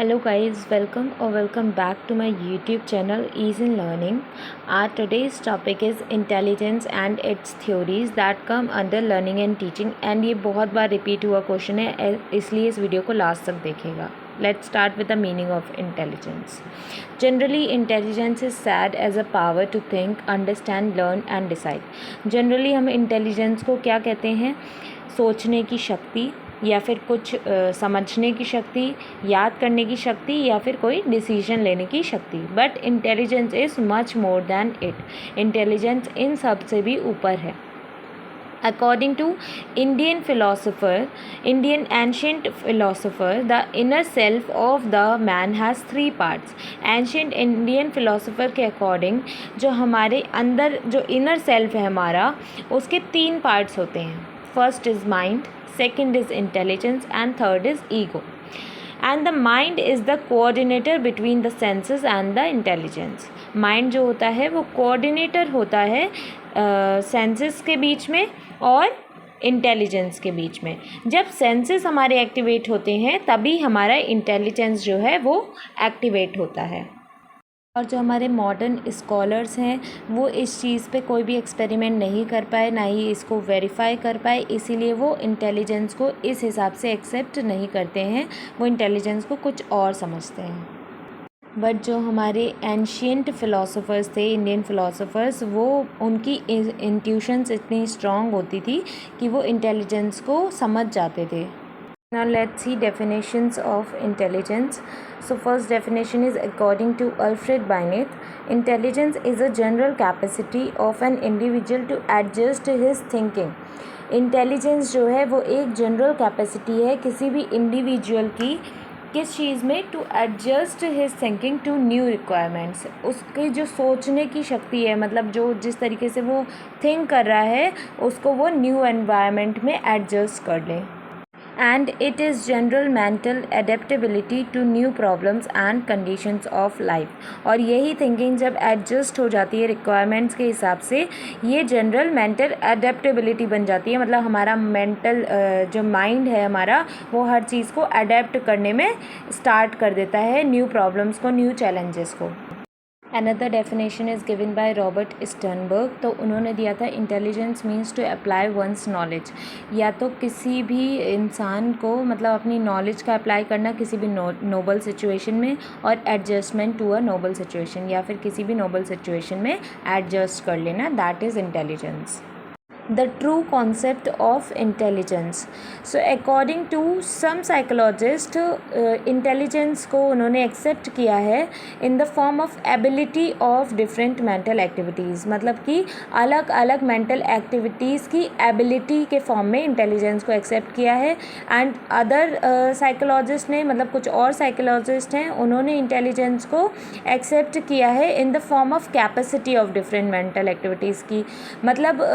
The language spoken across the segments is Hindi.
Hello guys, welcome back to my YouTube channel Ease in Learning. Our today's topic is intelligence and its theories that come under learning and teaching, and ये बहुत बार रिपीट हुआ क्वेश्चन है, इसलिए इस वीडियो को लास्ट तक देखिएगा. Let's start with the meaning of intelligence. Generally, intelligence is said as a power to think, understand, learn and decide. Generally हम intelligence को क्या कहते हैं? सोचने की शक्ति या फिर कुछ समझने की शक्ति, याद करने की शक्ति या फिर कोई डिसीजन लेने की शक्ति. But intelligence is much more than it. Intelligence इन सब से भी ऊपर है. According to Indian ancient philosopher, the inner self of the man has 3 parts. Ancient Indian philosopher के according जो हमारे अंदर जो inner self है हमारा, उसके 3 parts होते हैं. First is mind, second is intelligence and third is ego. And the mind is the coordinator between the senses and the intelligence. Mind जो होता है वो coordinator होता है senses के बीच में और इंटेलिजेंस के बीच में. जब सेंसेस हमारे एक्टिवेट होते हैं तभी हमारा इंटेलिजेंस जो है वो एक्टिवेट होता है. और जो हमारे मॉडर्न स्कॉलर्स हैं वो इस चीज़ पे कोई भी एक्सपेरिमेंट नहीं कर पाए, ना ही इसको वेरीफाई कर पाए, इसीलिए वो इंटेलिजेंस को इस हिसाब से एक्सेप्ट नहीं करते हैं. वो इंटेलिजेंस को कुछ और समझते हैं. बट जो हमारे एंशियंट फ़िलासफ़र्स थे, इंडियन फ़िलासफ़र्स, वो उनकी इंट्यूशंस इतनी स्ट्रॉन्ग होती थी कि वो इंटेलिजेंस को समझ जाते थे. Now let's see definitions of intelligence. So first definition is according to Alfred Binet. Intelligence is a general capacity of an individual to adjust his thinking. Intelligence जो है वो एक जनरल कैपेसिटी है किसी भी इंडिविजुअल की, किस चीज़ में? To adjust his thinking to new requirements. उसकी जो सोचने की शक्ति है, मतलब जो जिस तरीके से वो थिंक कर रहा है उसको वो न्यू एनवायरनमेंट में एडजस्ट कर ले. And it is general mental adaptability to new problems and conditions of life. और यही थिंकिंग जब एडजस्ट हो जाती है रिक्वायरमेंट्स के हिसाब से, ये जनरल मेंटल एडेप्टेबिलिटी बन जाती है. मतलब हमारा मेंटल जो माइंड है हमारा, वो हर चीज़ को अडेप्ट करने में स्टार्ट कर देता है, न्यू प्रॉब्लम्स को, न्यू चैलेंजेस को. Another definition is given by Robert Sternberg. तो उन्होंने दिया था intelligence means to apply one's knowledge. या तो किसी भी इंसान को मतलब अपनी नॉलेज का अप्लाई करना किसी भी नोबल सिचुएशन में, और adjustment to a novel situation, या फिर किसी भी नोबल सिचुएशन में एडजस्ट कर लेना, that is intelligence. The true concept of intelligence. So according to some psychologists, intelligence को उन्होंने accept किया है in the form of ability of different mental activities. मतलब कि अलग अलग mental activities की ability के form में intelligence को accept किया है. And other psychologist ने, मतलब कुछ और psychologist हैं, उन्होंने intelligence को accept किया है in the form of capacity of different mental activities की. मतलब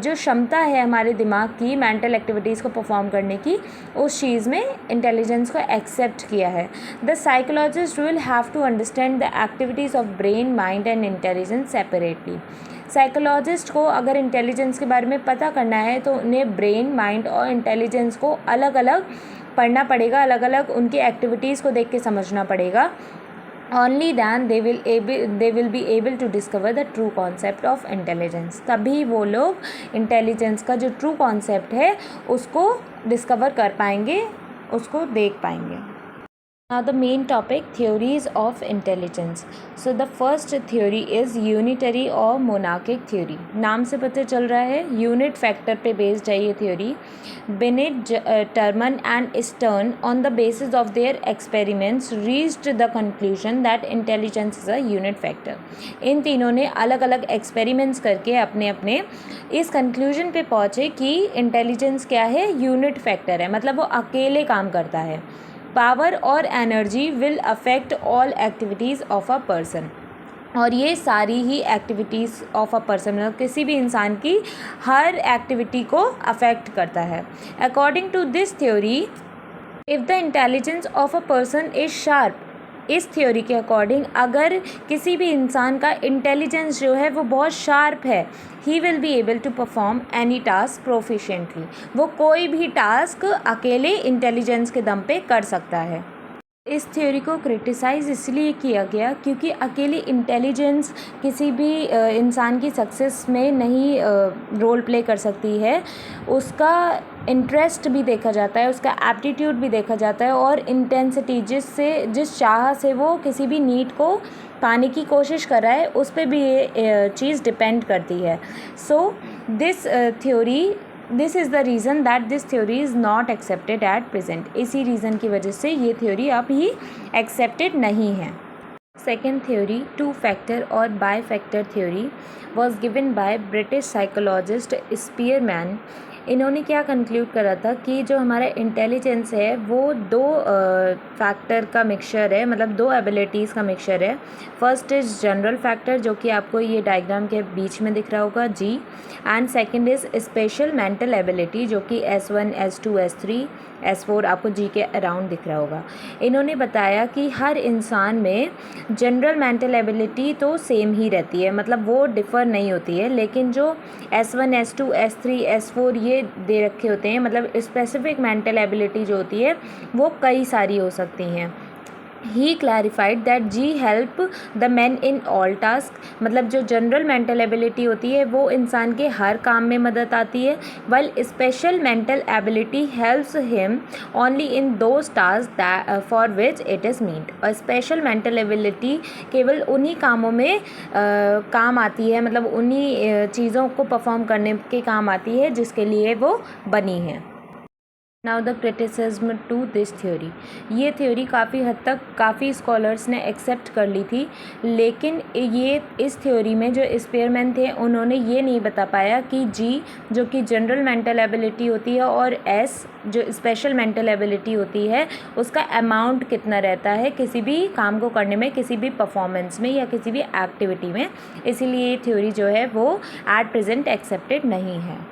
जो क्षमता है हमारे दिमाग की मेंटल एक्टिविटीज़ को परफॉर्म करने की, उस चीज़ में इंटेलिजेंस को एक्सेप्ट किया है. The psychologist will have to understand the activities of brain, mind and intelligence separately. Psychologist को अगर इंटेलिजेंस के बारे में पता करना है तो उन्हें ब्रेन, माइंड और इंटेलिजेंस को अलग अलग पढ़ना पड़ेगा, अलग अलग उनकी एक्टिविटीज़ को देख के समझना पड़ेगा. Only then they will be able to discover the true concept of intelligence. तभी वो लोग इंटेलिजेंस का जो ट्रू कॉन्सेप्ट है उसको डिस्कवर कर पाएंगे, उसको देख पाएंगे. Now the main topic, theories of intelligence. So the first theory is unitary or monarchic theory. नाम से पता चल रहा है यूनिट फैक्टर पे बेस्ड है ये theory. Binet, Terman and Stern on the basis of their experiments reached the conclusion that intelligence is a unit factor. इन तीनों ने अलग अलग एक्सपेरिमेंट्स करके अपने अपने इस कंक्लूजन पे पहुँचे कि इंटेलिजेंस क्या है? यूनिट फैक्टर है, मतलब वो अकेले काम करता है. पावर और energy will affect all activities of a person. और ये सारी ही एक्टिविटीज़ ऑफ अ पर्सन, मतलब किसी भी इंसान की हर एक्टिविटी को अफेक्ट करता है. According to this theory, if the intelligence of a person is sharp, इस थ्योरी के अकॉर्डिंग अगर किसी भी इंसान का इंटेलिजेंस जो है वो बहुत शार्प है, he will be able to perform any task proficiently. वो कोई भी टास्क अकेले इंटेलिजेंस के दम पे कर सकता है. इस थ्योरी को क्रिटिसाइज़ इसलिए किया गया क्योंकि अकेली इंटेलिजेंस किसी भी इंसान की सक्सेस में नहीं रोल प्ले कर सकती है। उसका इंटरेस्ट भी देखा जाता है, उसका एप्टीट्यूड भी देखा जाता है और इंटेंसिटी जिस चाह से वो किसी भी नीड को पाने की कोशिश कर रहा है उस पे भी ये चीज़ डिपेंड करती है। So this is the reason that this theory is not accepted at present. इसी रीज़न की वजह से ये थ्योरी अब ही एक्सेप्टेड नहीं है। सेकेंड थ्योरी, टू फैक्टर और by factor theory, was given by British psychologist Spearman. इन्होंने क्या कंक्लूड करा था कि जो हमारा इंटेलिजेंस है वो दो फैक्टर का मिक्सचर है, मतलब दो एबिलिटीज़ का मिक्सचर है। फर्स्ट इज़ जनरल फैक्टर जो कि आपको ये डायग्राम के बीच में दिख रहा होगा जी, and second is special mental ability जो कि S1, S2, S3, S4 आपको जी के अराउंड दिख रहा होगा। इन्होंने बताया कि हर इंसान में जनरल मेंटल एबिलिटी तो सेम ही रहती है, मतलब वो डिफ़र नहीं होती है, लेकिन जो S1, S2, S3, S4 ये दे रखे होते हैं, मतलब स्पेसिफिक मेंटल एबिलिटी जो होती है वो कई सारी हो सकती हैं। He clarified that G help the man in all task, मतलब जो जनरल मेंटल एबिलिटी होती है वो इंसान के हर काम में मदद आती है, while special mental ability helps him only in those task for which it is meant. और स्पेशल मेंटल एबिलिटी केवल उन्हीं कामों में काम आती है, मतलब उन्हीं चीज़ों को परफॉर्म करने के काम आती है जिसके लिए वो बनी है। Now the criticism to this theory, ये थ्योरी काफ़ी हद तक काफ़ी स्कॉलर्स ने एक्सेप्ट कर ली थी, लेकिन ये इस थ्योरी में जो स्पीयरमैन थे उन्होंने ये नहीं बता पाया कि जी जो कि जनरल मेंटल एबिलिटी होती है और एस जो स्पेशल मेंटल एबिलिटी होती है उसका अमाउंट कितना रहता है किसी भी काम को करने में, किसी भी परफॉर्मेंस में या किसी भी एक्टिविटी में। इसीलिए ये थ्योरी जो है वो एट प्रेजेंट एक्सेप्टेड नहीं है।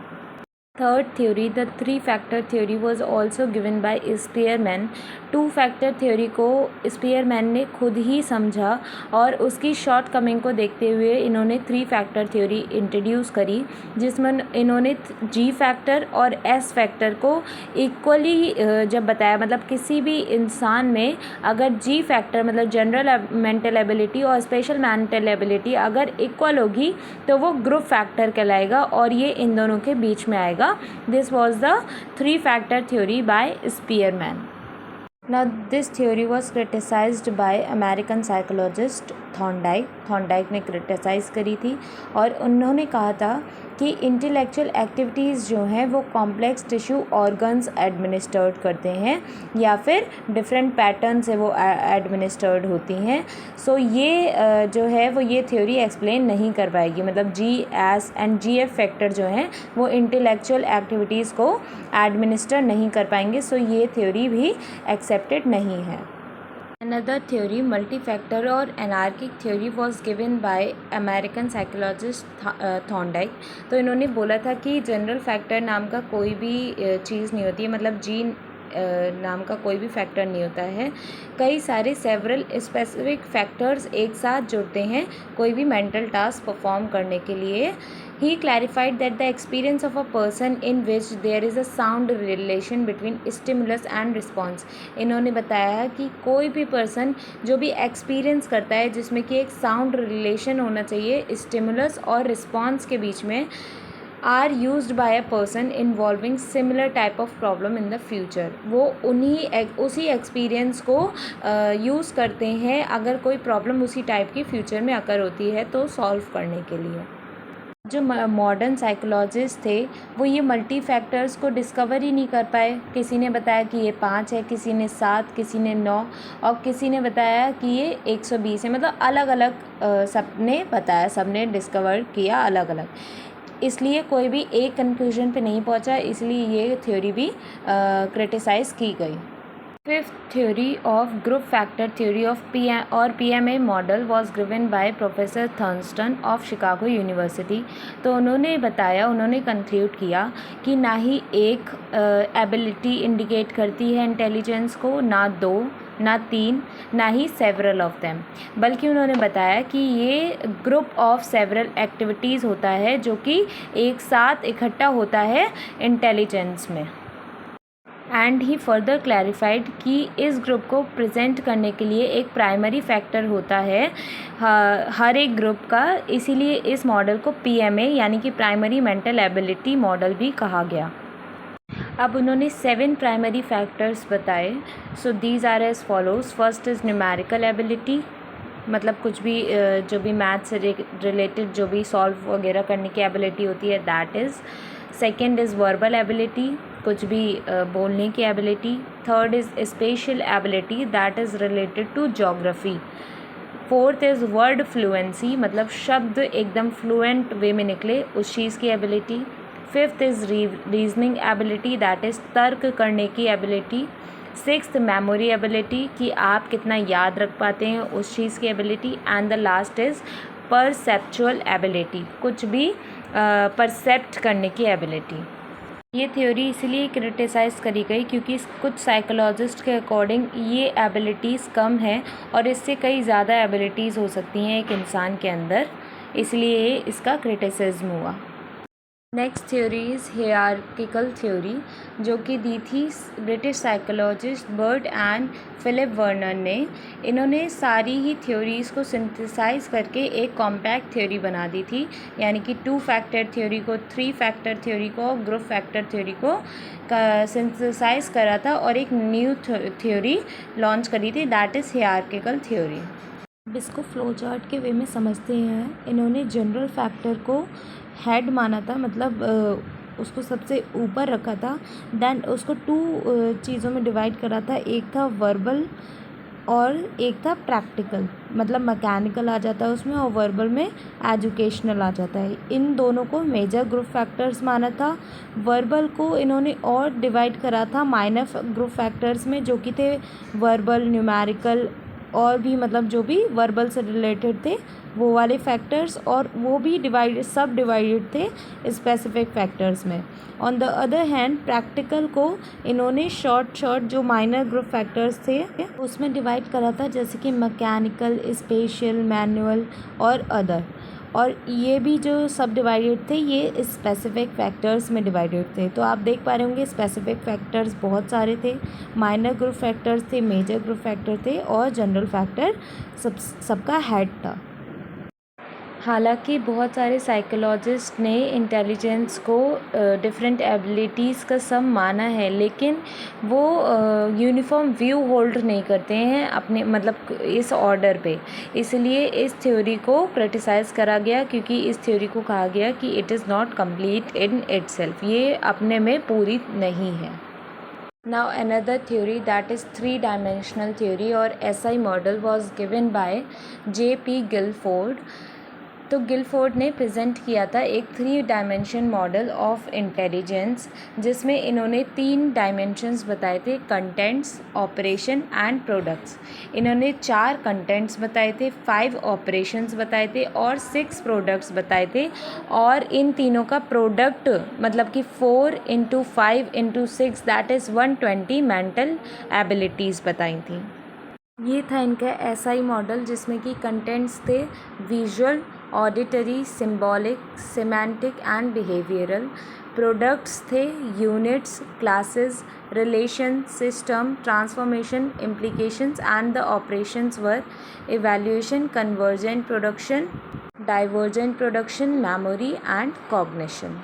Third theory, the three factor theory was also given by Spearman। Two factor theory को स्पीयरमैन ने खुद ही समझा और उसकी शॉर्ट कमिंग को देखते हुए इन्होंने थ्री फैक्टर थ्योरी इंट्रोड्यूस करी, जिसमें इन्होंने जी फैक्टर और एस फैक्टर को इक्वली जब बताया, मतलब किसी भी इंसान में अगर जी फैक्टर मतलब जनरल मेंटल एबिलिटी और स्पेशल मेंटल एबिलिटी अगर इक्वल होगी तो वो ग्रुप फैक्टर कहलाएगा और ये इन दोनों के बीच में आएगा। This was the three factor theory by Spearman। Now this theory was criticized by American psychologist Thorndike ने क्रिटिसाइज़ करी थी और उन्होंने कहा था कि इंटेलेक्चुअल एक्टिविटीज़ जो हैं वो कॉम्प्लेक्स टिश्यू ऑर्गन्स एडमिनिस्टर्ड करते हैं या फिर डिफरेंट पैटर्न से वो एडमिनिस्टर्ड होती हैं। सो ये जो है वो ये थ्योरी एक्सप्लेन नहीं कर पाएगी, मतलब G S and G F factor जो हैं वो इंटेलेक्चुअल एक्टिविटीज़ को एडमिनिस्टर नहीं कर पाएंगे। सो ये थ्योरी भी एक्सेप्टेड नहीं है। Another theory, multi-factor और anarchic theory was given by American psychologist Thorndike. तो इन्होंने बोला था कि जनरल फैक्टर नाम का कोई भी चीज़ नहीं होती है, मतलब जीन नाम का कोई भी फैक्टर नहीं होता है। कई सारे सेवरल स्पेसिफिक फैक्टर्स एक साथ जुड़ते हैं कोई भी मेंटल टास्क परफॉर्म करने के लिए। He clarified that the experience of a person in which there is a sound relation between stimulus and response। इन्होंने बताया कि कोई भी पर्सन जो भी एक्सपीरियंस करता है जिसमें कि एक साउंड रिलेशन होना चाहिए स्टिमुलस और रिस्पॉन्स के बीच में, are used by a person involving similar type of problem in the future. वो उसी एक्सपीरियंस को यूज़ करते हैं अगर कोई प्रॉब्लम उसी टाइप की फ्यूचर में अकर होती है तो सॉल्व करने के लिए। जो मॉडर्न साइकोलॉजिस्ट थे वो ये मल्टी फैक्टर्स को डिस्कवर ही नहीं कर पाए। किसी ने बताया कि ये 5 है, किसी ने 7, किसी ने 9 और किसी ने बताया कि ये 120 है, मतलब अलग अलग सबने बताया, सबने डिस्कवर किया अलग अलग, इसलिए कोई भी एक कंक्लूजन पे नहीं पहुंचा, इसलिए ये थ्योरी भी क्रिटिसाइज़ की गई। Fifth theory of group factor theory of PMA model was given by professor Thurstone of Chicago university. तो उन्होंने बताया, उन्होंने कंक्लूड किया कि ना ही एक एबिलिटी इंडिकेट करती है इंटेलिजेंस को, ना 2, ना 3, ना ही सेवरल ऑफ देम, बल्कि उन्होंने बताया कि ये ग्रुप ऑफ सेवरल एक्टिविटीज़ होता है जो कि एक साथ इकट्ठा होता है इंटेलिजेंस में। एंड ही फर्दर क्लैरिफाइड कि इस ग्रुप को प्रेजेंट करने के लिए एक प्राइमरी फैक्टर होता है हर एक ग्रुप का, इसीलिए इस मॉडल को PMA यानी कि प्राइमरी मेंटल एबिलिटी मॉडल भी कहा गया। अब उन्होंने 7 प्राइमरी फैक्टर्स बताए। So these are as follows. First is numerical ability, मतलब कुछ भी जो भी मैथ्स से रिलेटेड जो भी सॉल्व वगैरह करने की एबिलिटी होती है, that is. Second is verbal ability, कुछ भी बोलने की ability. Third is spatial ability, that is related to geography. Fourth is word fluency, मतलब शब्द एकदम फ्लुएंट वे में निकले, उस चीज़ की ability. Fifth is reasoning ability, that is तर्क करने की एबिलिटी। सिक्स्थ मेमोरी एबिलिटी, कि आप कितना याद रख पाते हैं उस चीज़ की ability. And the last is perceptual ability, कुछ भी परसेप्ट करने की एबिलिटी। ये थ्योरी इसलिए क्रिटिसाइज़ करी गई क्योंकि कुछ साइकोलॉजिस्ट के अकॉर्डिंग ये एबिलिटीज़ कम है और इससे कई ज़्यादा एबिलिटीज़ हो सकती हैं एक इंसान के अंदर, इसलिए इसका क्रिटिसिज्म हुआ। Next theory is hierarchical theory, जो कि दी थी British psychologist Burt and Philip Vernon ने। इन्होंने सारी ही थ्योरीज़ को सिंथेसाइज करके एक कॉम्पैक्ट थ्योरी बना दी थी, यानी कि 2 फैक्टर थ्योरी को, 3 फैक्टर थ्योरी को, ग्रुप फैक्टर थ्योरी को सिंथेसाइज करा था और एक न्यू थ्योरी लॉन्च करी थी, दैट इज़ हियरार्किकल थ्योरी। अब इसको फ्लो चार्ट के वे में समझते हैं। इन्होंने जनरल फैक्टर को हेड माना था, मतलब उसको सबसे ऊपर रखा था। देन उसको 2 चीज़ों में डिवाइड करा था, एक था वर्बल और एक था प्रैक्टिकल, मतलब मैकेनिकल आ जाता है उसमें और वर्बल में एजुकेशनल आ जाता है। इन दोनों को मेजर ग्रुप फैक्टर्स माना था। वर्बल को इन्होंने और डिवाइड करा था माइनर ग्रुप फैक्टर्स में, जो कि थे वर्बल, न्यूमेरिकल और भी, मतलब जो भी वर्बल से रिलेटेड थे वो वाले फैक्टर्स, और वो भी सब डिवाइडेड थे स्पेसिफिक फैक्टर्स में। On the other hand practical को इन्होंने शॉर्ट जो माइनर ग्रुप फैक्टर्स थे उसमें डिवाइड करा था, जैसे कि मैकेनिकल, स्पेशल, मैनुअल और अदर। और ये भी जो सब डिवाइडेड थे ये स्पेसिफिक फैक्टर्स में डिवाइडेड थे। तो आप देख पा रहे होंगे स्पेसिफिक फैक्टर्स बहुत सारे थे, माइनर ग्रुप फैक्टर्स थे, मेजर ग्रुप फैक्टर थे और जनरल फैक्टर सबका हेड था। हालांकि बहुत सारे साइकोलॉजिस्ट ने इंटेलिजेंस को डिफरेंट एबिलिटीज़ का सम माना है, लेकिन वो यूनिफॉर्म व्यू होल्ड नहीं करते हैं अपने, मतलब इस ऑर्डर पे। इसलिए इस थ्योरी को क्रिटिसाइज़ करा गया क्योंकि इस थ्योरी को कहा गया कि it is not complete in itself, ये अपने में पूरी नहीं है। Now another theory, that is 3-dimensional theory or SI model, was given by J.P. Guilford। तो गिलफोर्ड ने प्रेजेंट किया था एक 3 डायमेंशन मॉडल ऑफ इंटेलिजेंस, जिसमें इन्होंने 3 डायमेंशंस बताए थे, कंटेंट्स, ऑपरेशन एंड प्रोडक्ट्स। इन्होंने 4 कंटेंट्स बताए थे, 5 ऑपरेशंस बताए थे और 6 प्रोडक्ट्स बताए थे। और इन तीनों का प्रोडक्ट मतलब कि 4 × 5 × 6 दैट इज़ 120 मेंटल एबिलिटीज़ बताई थी। ये था इनका एसआई मॉडल, जिसमें कि कंटेंट्स थे visual, auditory, symbolic, semantic and behavioural. Products थे units, classes, relation, system, transformation, implications and the operations were evaluation, convergent production, divergent production, memory and cognition.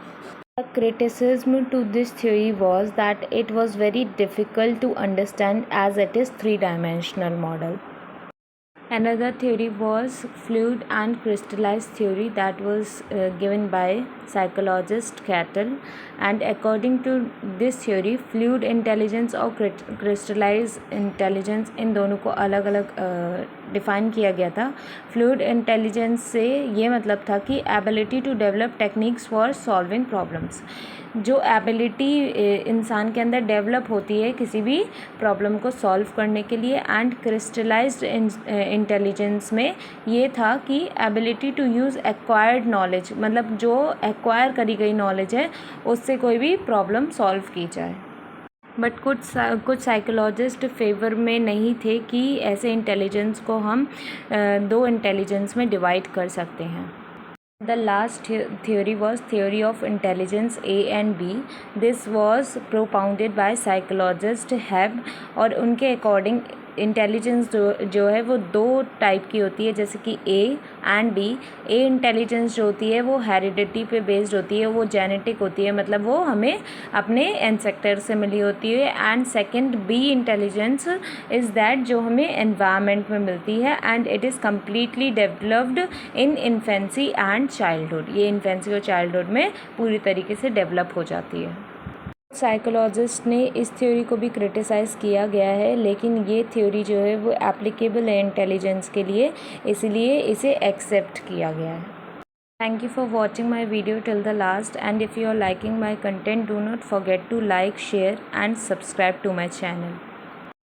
The criticism to this theory was that it was very difficult to understand as it is 3-dimensional model. Another theory was fluid and crystallized theory that was given by psychologist Cattell, and according to this theory fluid intelligence और crystallized intelligence इन दोनों को अलग अलग डिफ़ाइन किया गया था। फ्लूइड इंटेलिजेंस से ये मतलब था कि ability to develop techniques for solving problems, जो एबिलिटी इंसान के अंदर डेवलप होती है किसी भी प्रॉब्लम को सॉल्व करने के लिए। एंड क्रिस्टलाइज्ड इंटेलिजेंस में ये था कि ability to use acquired knowledge, मतलब जो एक्वायर करी गई नॉलेज है उससे कोई भी प्रॉब्लम सॉल्व की जाए। बट कुछ साइकोलॉजिस्ट फेवर में नहीं थे कि ऐसे इंटेलिजेंस को हम 2 इंटेलिजेंस में डिवाइड कर सकते हैं। The last theory was theory of intelligence A and B. This was propounded by psychologist Hebb और उनके according इंटेलिजेंस जो है वो दो टाइप की होती है, जैसे कि A and B. A intelligence जो होती है वो हेरिडिटी पे बेस्ड होती है, वो जेनेटिक होती है, मतलब वो हमें अपने एंसेस्टर से मिली होती है। And second B intelligence is that जो हमें एनवायरनमेंट में मिलती है and it is completely developed in infancy and childhood. ये इन्फेंसी और चाइल्डहुड में पूरी तरीके से डेवलप हो जाती है। साइकोलॉजिस्ट ने इस थ्योरी को भी क्रिटिसाइज़ किया गया है, लेकिन ये थ्योरी जो है वो एप्लीकेबल है इंटेलिजेंस के लिए, इसलिए इसे एक्सेप्ट किया गया है। Thank you for watching my video till the last, and if you are liking my content, do not forget to like, share and subscribe to my channel.